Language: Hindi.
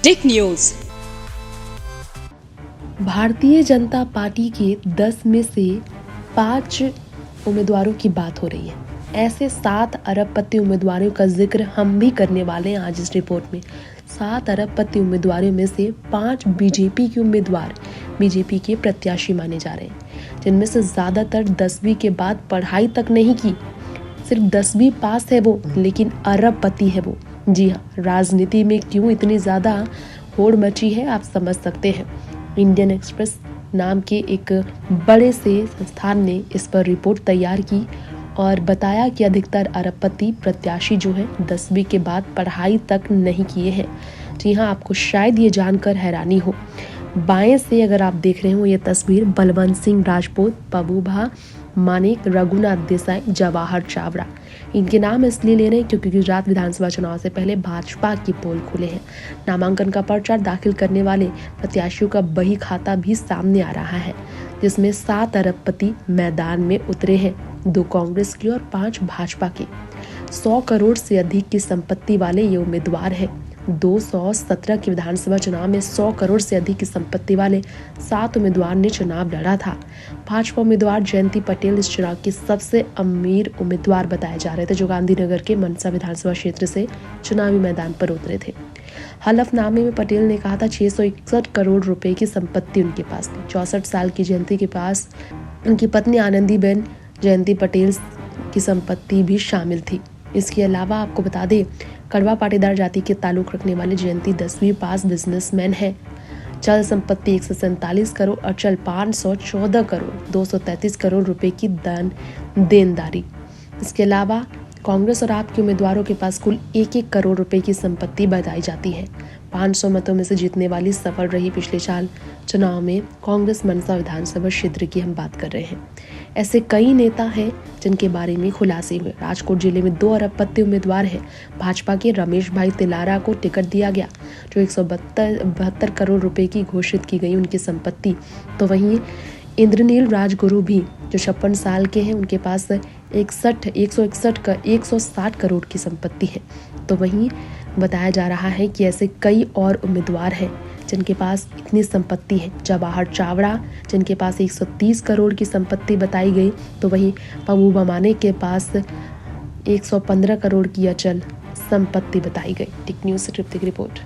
टिक न्यूज। भारतीय जनता पार्टी के 10 में से 5 उम्मीदवारों की बात हो रही है। ऐसे 7 अरबपति उम्मीदवारों का जिक्र हम भी करने वाले हैं आज इस रिपोर्ट में। 7 अरबपति उम्मीदवारों में से 5 बीजेपी के उम्मीदवार बीजेपी के प्रत्याशी माने जा रहे हैं, जिनमें से ज्यादातर 10वीं के बाद पढ़ाई तक नहीं की, सिर्फ 10वीं पास है वो, लेकिन अरबपति है वो। जी हाँ, राजनीति में क्यों इतनी ज्यादा होड़ मची है आप समझ सकते हैं। इंडियन एक्सप्रेस नाम के एक बड़े से संस्थान ने इस पर रिपोर्ट तैयार की और बताया कि अधिकतर अरबपति प्रत्याशी जो है 10वीं के बाद पढ़ाई तक नहीं किए हैं। जी हाँ, आपको शायद ये जानकर हैरानी हो। बाएं से अगर आप देख रहे हो ये तस्वीर, बलवंत सिंह राजपूत, पबूभा मानिक, रघुनाथ देसाई, जवाहर चावड़ा, इनके नाम इसलिए ले रहे हैं क्योंकि गुजरात विधानसभा चुनाव से पहले भाजपा की पोल खुले हैं। नामांकन का पर्चा दाखिल करने वाले प्रत्याशियों का बही खाता भी सामने आ रहा है, जिसमें 7 अरबपति मैदान में उतरे हैं, 2 कांग्रेस के और 5 भाजपा के। 100 करोड़ से अधिक की संपत्ति वाले ये उम्मीदवार हैं। 217 के विधानसभा चुनाव में 100 करोड़ से अधिक की संपत्ति वाले 7 उम्मीदवार ने चुनाव लड़ा था। भाजपा उम्मीदवार जयंती पटेल इस चुनाव की सबसे अमीर उम्मीदवार बताए जा रहे थे, जो गांधीनगर के मनसा विधानसभा क्षेत्र से चुनावी मैदान पर उतरे थे। हलफनामे में पटेल ने कहा था 661 करोड़ रुपए की संपत्ति उनके पास थी। 64 साल की जयंती के पास उनकी पत्नी आनंदीबेन जयंती पटेल की संपत्ति भी शामिल थी। इसके अलावा आपको बता दें, कड़वा पाटीदार जाति के ताल्लुक रखने वाले जयंती 10वीं पास बिजनेसमैन है। चल संपत्ति 147 करोड़, अचल 514 करोड़, 233 करोड़ रुपए की देनदारी। इसके अलावा कांग्रेस और आप के उम्मीदवारों के पास कुल 1-1 करोड़ रुपए की संपत्ति बताई जाती है। 500 मतों में से जीतने वाली सफल रही पिछले साल चुनाव में कांग्रेस मनसा विधानसभा क्षेत्र की हम बात कर रहे हैं। ऐसे कई नेता हैं जिनके बारे में खुलासे हुए। राजकोट जिले में 2 अरबपति उम्मीदवार हैं। भाजपा के रमेश भाई तिलारा को टिकट दिया गया, जो 172 करोड़ रुपए की घोषित की गई उनकी संपत्ति। तो वहीं इंद्रनील राजगुरु भी, जो 56 साल के हैं, उनके पास 160 करोड़ की संपत्ति है। तो वहीं बताया जा रहा है कि ऐसे कई और उम्मीदवार हैं जिनके पास इतनी संपत्ति है। जवाहर चावड़ा, जिनके पास 130 करोड़ की संपत्ति बताई गई, तो वहीं पबूभा मानिक के पास 115 करोड़ की अचल संपत्ति बताई गई। टिक न्यूज़ से ऋतिक रिपोर्ट।